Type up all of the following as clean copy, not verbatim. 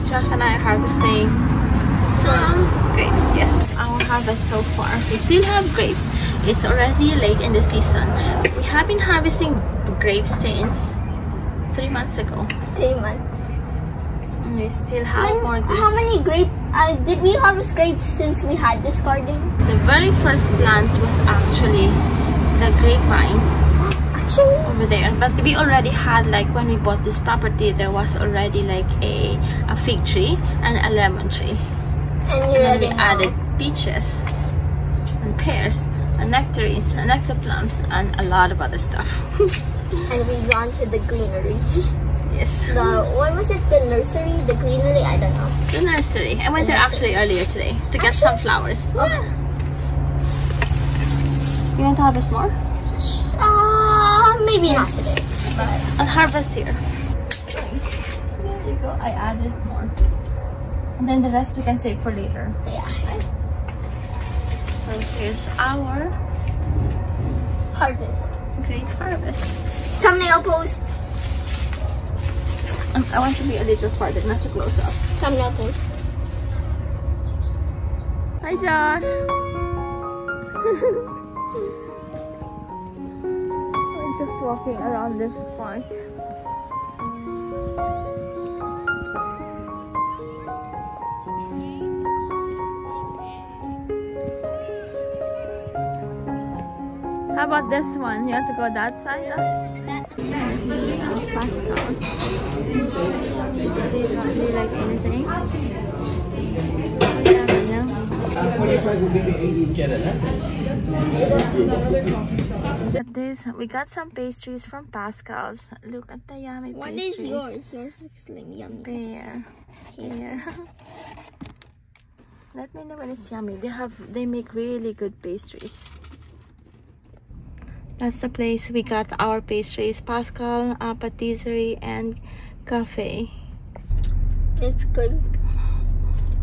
Josh and I are harvesting some grapes. Yes, our harvest so far. We still have grapes. It's already late in the season. We have been harvesting grapes since 3 months ago. 3 months. And we still have more grapes. How many grapes? Did we harvest grapes since we had this garden? The very first plant was actually the grapevine. Actually? Over there. But we already had, like, when we bought this property, there was already like a fig tree and a lemon tree. And And then we added peaches and pears and nectarines and nectar plums and a lot of other stuff. And we gone to the greenery. Yes. What was it? The nursery? The greenery? I don't know. The nursery. I went there actually earlier today to get some flowers. Yeah. You want to harvest more? Maybe not today. But I'll harvest here. There you go. I added more. And then the rest we can save for later. yeah. So here's our Harvest. great harvest. Thumbnail post. I want to be a little farther, not too close up. Thumbnail post. Hi, Josh. We're just walking around this park. How about this one? You want to go that side? Pascal's. Do you like anything? At this, we got some pastries from Pascal's. Look at the yummy What pastries. is yours? Yours looks like yummy. Pear. Let me know when it's yummy. They make really good pastries. That's the place we got our pastries. Pascal Patisserie and Cafe. It's good.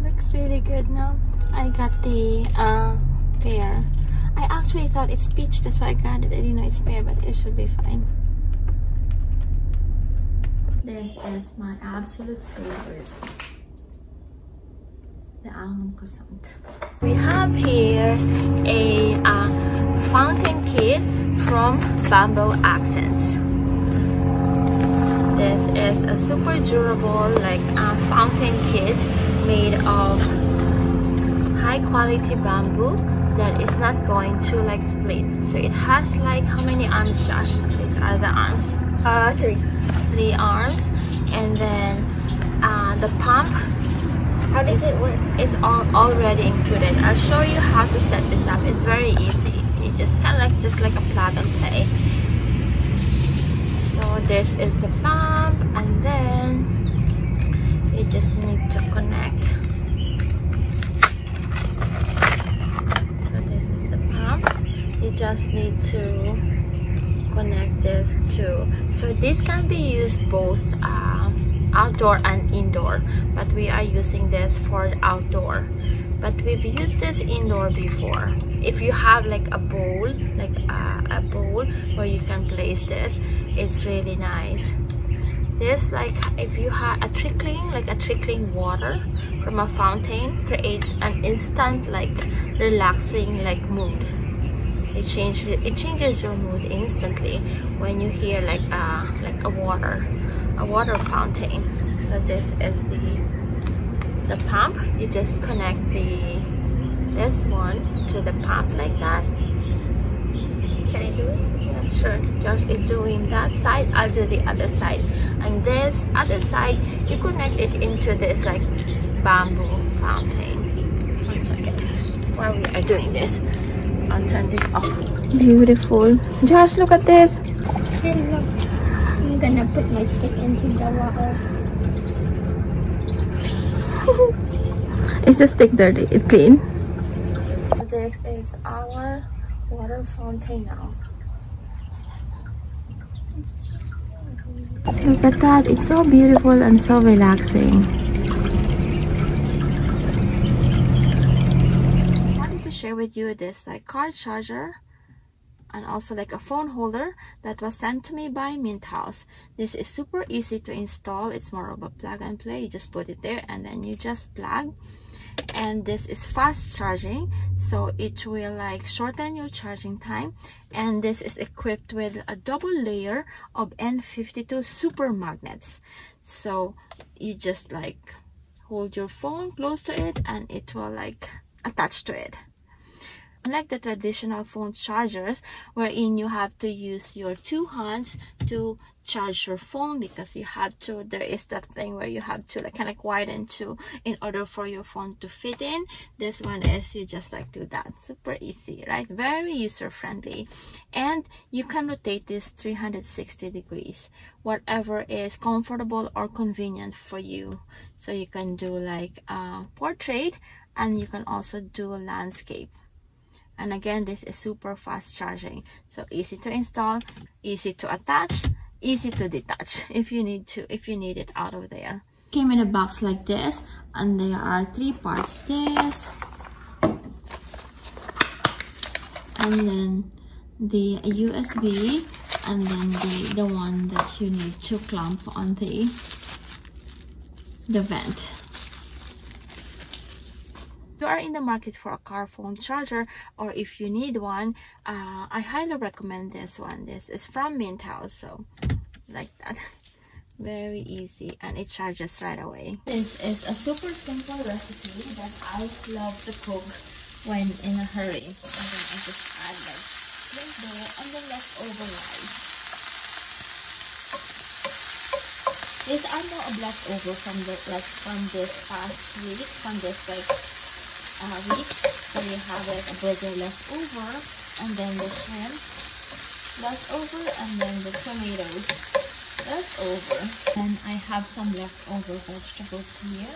Looks really good now. I got the pear. I actually thought it's peach, that's why I got it. I didn't know it's pear, but it should be fine. This is my absolute favorite. The almond croissant. We have here a fountain kit from Bamboo Accents. This is a super durable fountain kit made of high quality bamboo that is not going to split. So it has how many arms, Josh? These are the arms. 3 arms, and then the pump. How does it work? It's already included. I'll show you how to set this up. It's very easy. It's just kind of like a plug and play. So this is the pump, and then you just need to connect. So this is the pump. You just need to connect this to. So this can be used both outdoor and indoor, but we are using this for outdoor. But we've used this indoor before. If you have a bowl, a bowl where you can place this, it's really nice. This if you have a trickling water from a fountain, creates an instant relaxing mood. It changes your mood instantly when you hear a water fountain. So this is the pump. You just connect this one to the pump like that. Can I do it? Yeah, sure. Josh is doing that side, I'll do the other side. And this other side, you connect it into this bamboo fountain. 1 second. While we are doing this, I'll turn this off. Beautiful. Josh, look at this. I'm gonna put my stick into the water. Is the stick dirty? It's clean. This is our water fountain now. Look at that. It's so beautiful and so relaxing. I wanted to share with you this car charger and also like a phone holder that was sent to me by Mint House. This is super easy to install. It's more of a plug and play. You just put it there and then you just plug. And this is fast charging, so it will like shorten your charging time. And this is equipped with a double layer of N52 super magnets, so you just like hold your phone close to it and it will like attach to it. Unlike the traditional phone chargers wherein you have to use your two hands to charge your phone, because you have to, there is that thing where you have to like kind of widen to in order for your phone to fit in. This one is, you just like do that. Super easy, right? Very user friendly. And you can rotate this 360 degrees, whatever is comfortable or convenient for you. So you can do like portrait, and you can also do a landscape. And again, this is super fast charging, so easy to install, easy to attach, easy to detach if you need it out of there. Came in a box like this, and there are 3 parts. This, and then the USB, and then the one that you need to clamp on the vent. If you are in the market for a car phone charger, or if you need one, I highly recommend this one. This is from Mint House, so like that. Very easy, and it charges right away. This is a super simple recipe that I love to cook when in a hurry. And then I just add like plain dough and the leftover rice. These are not a leftover from this past week, from this like week. So you have like a burger left over, and then the shrimp left over, and then the tomatoes left over. And I have some leftover vegetables here.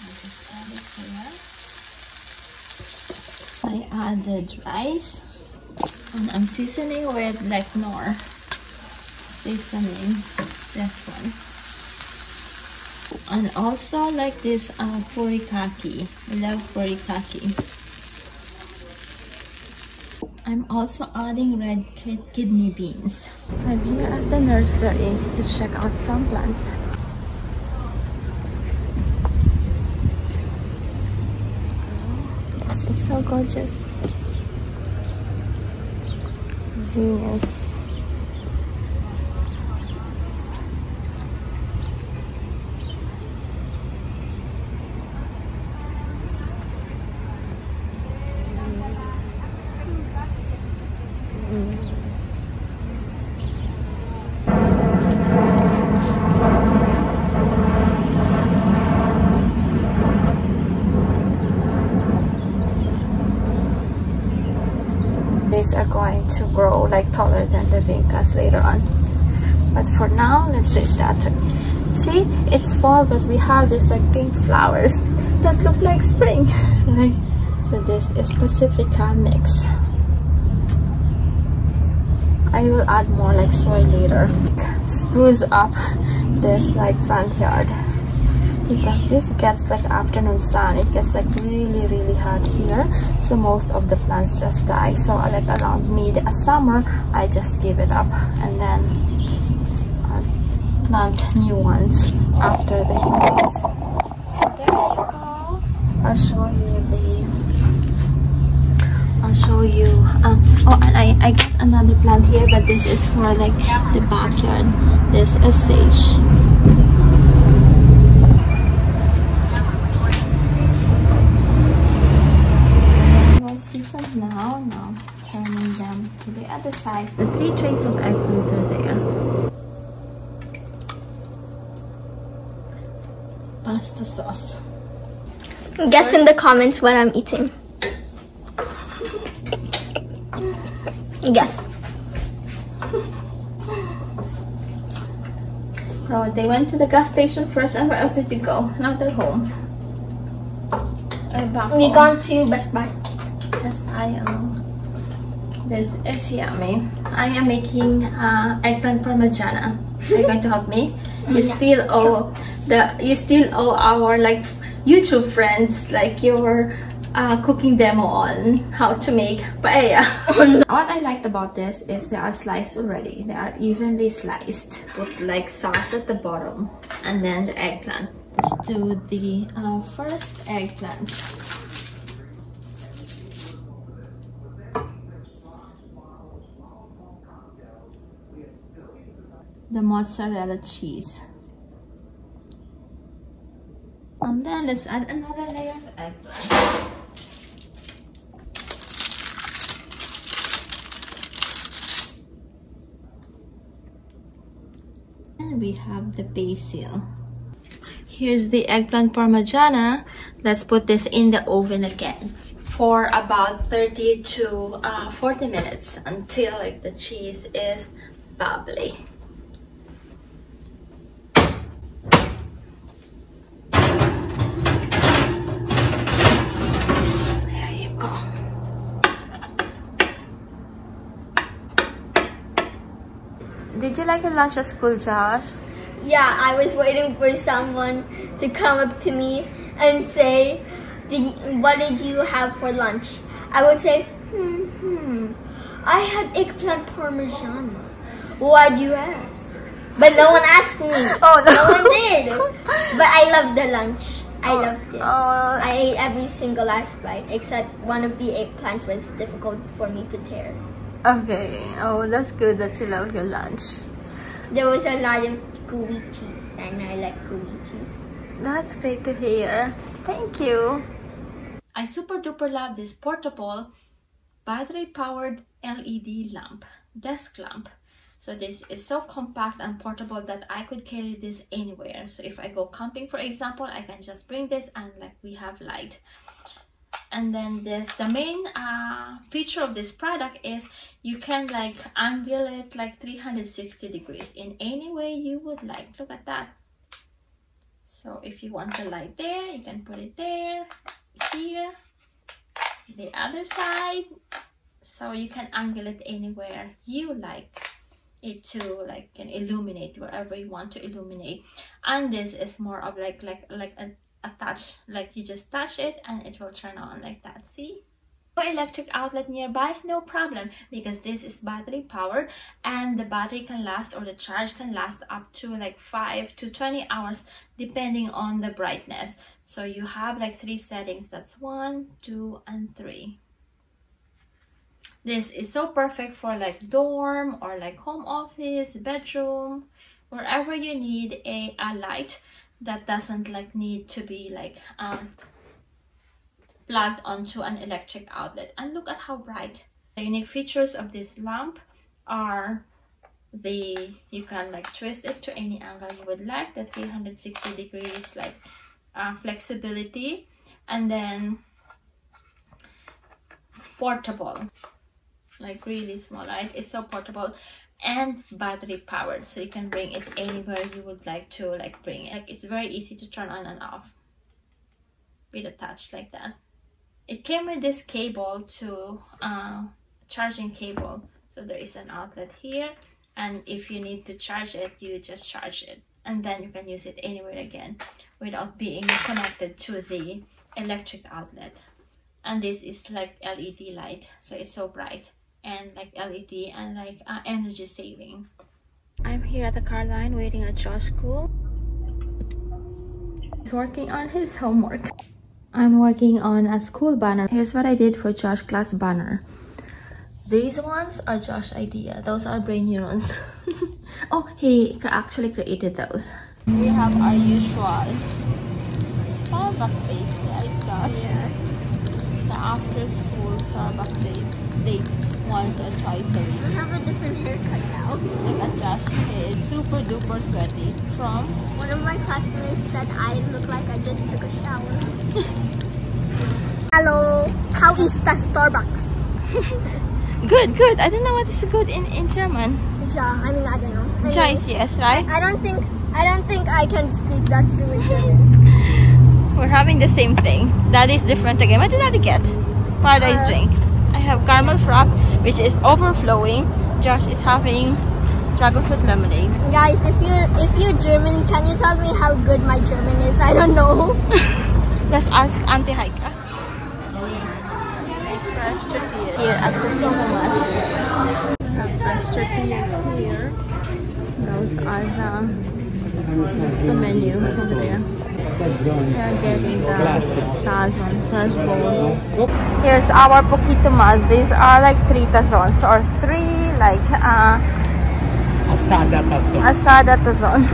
I just add it here. I added rice, and I'm seasoning with like Knorr seasoning, this one. And also like this furikake. I love furikake. I'm also adding red kidney beans. I'm here at the nursery to check out some plants. This is so gorgeous. Zinnias. These are going to grow like taller than the vincas later on, but for now let's leave that. See, it's fall, but we have this like pink flowers that look like spring. Right? So this is Pacifica mix. I will add more like soil later. Spruce up this like front yard, because this gets like afternoon sun. It gets like really hot here, so most of the plants just die. So like around mid-summer I just give it up, and then plant new ones after the heat waves. So there you go. I'll show you oh, and I got another plant here, but this is for like the backyard. This is sage. Now turning them to the other side. The 3 trays of eggplants are there. Pasta sauce. Guess in the comments what I'm eating. Guess. So they went to the gas station first, and where else did you go? Now they're home. We gone to Best Buy. Yes, I am. This is yummy. I am making eggplant parmigiana. Are you going to help me? You still owe our like YouTube friends like your cooking demo on how to make paella. What I liked about this is they are sliced already. They are evenly sliced. Put like sauce at the bottom and then the eggplant. Let's do the first eggplant. The mozzarella cheese. And then let's add another layer of eggplant. And we have the basil. Here's the eggplant parmigiana. Let's put this in the oven again for about 30 to 40 minutes until like the cheese is bubbly. There you go. Did you like your lunch at school, Josh? Yeah, I was waiting for someone to come up to me and say, what did you have for lunch? I would say, I had eggplant parmesan. Why do you ask? But no one asked me. Oh, no. No one did. But I loved the lunch. I loved it. I ate every single last bite, except one of the eggplants was difficult for me to tear. Okay. Oh, that's good that you love your lunch. There was a lot of gooey cheese, and I like gooey cheese. That's great to hear. Thank you. I super duper love this portable battery powered LED lamp, desk lamp. So this is so compact and portable that I could carry this anywhere. So if I go camping, for example, I can just bring this and like we have light. And then the main feature of this product is you can like angle it like 360 degrees in any way you would like. Look at that. So if you want the light there, you can put it there, here, the other side. So you can angle it anywhere you like it to, like can illuminate wherever you want to illuminate. And this is more of like a touch, like you just touch it and it will turn on like that. See? No electric outlet nearby, no problem, because this is battery powered and the battery can last, or the charge can last up to like 5 to 20 hours depending on the brightness. So you have like 3 settings, that's 1, 2 and 3. This is so perfect for like dorm or like home office, bedroom, wherever you need a light that doesn't like need to be like plugged onto an electric outlet. And look at how bright. The unique features of this lamp are you can like twist it to any angle you would like, the 360 degrees like flexibility, and then portable, like really small, right? It's so portable and battery powered, so you can bring it anywhere you would like to like bring it. Like it's very easy to turn on and off with a touch like that. It came with this cable to charging cable, so there is an outlet here, and if you need to charge it, you just charge it and then you can use it anywhere again without being connected to the electric outlet. And this is like LED light, so it's so bright and like LED and like energy saving. I'm here at the car line waiting at Josh's school. He's working on his homework. I'm working on a school banner. Here's what I did for Josh's class banner. These ones are Josh's idea. Those are brain neurons. Oh, he actually created those. We have our usual Starbucks date, right, Josh? Yeah. The after school Starbucks date once or twice a week. I have a different haircut now. Look at Josh, he is super duper sweaty from... One of my classmates said I look like I just took a shower. Hello, how is the Starbucks? Good, good. I don't know what is good in German. Ja, I mean, I don't know. Anyway, Ja is yes, right? I don't think I can speak that fluent German. We're having the same thing. That is different again. What did I get? Paradise drink. I have caramel frap, which is overflowing. Josh is having dragon fruit lemonade. Guys, if you're German, can you tell me how good my German is? I don't know. Let's ask Auntie Heike. fresh tortilla here at Poquito Mas. We have fresh tortillas here. Those are the menu over there. We are getting the tazon fresh bowl. Here's our Poquito Mas. These are like 3 tazons or 3 like Asada tazon. asada tazon.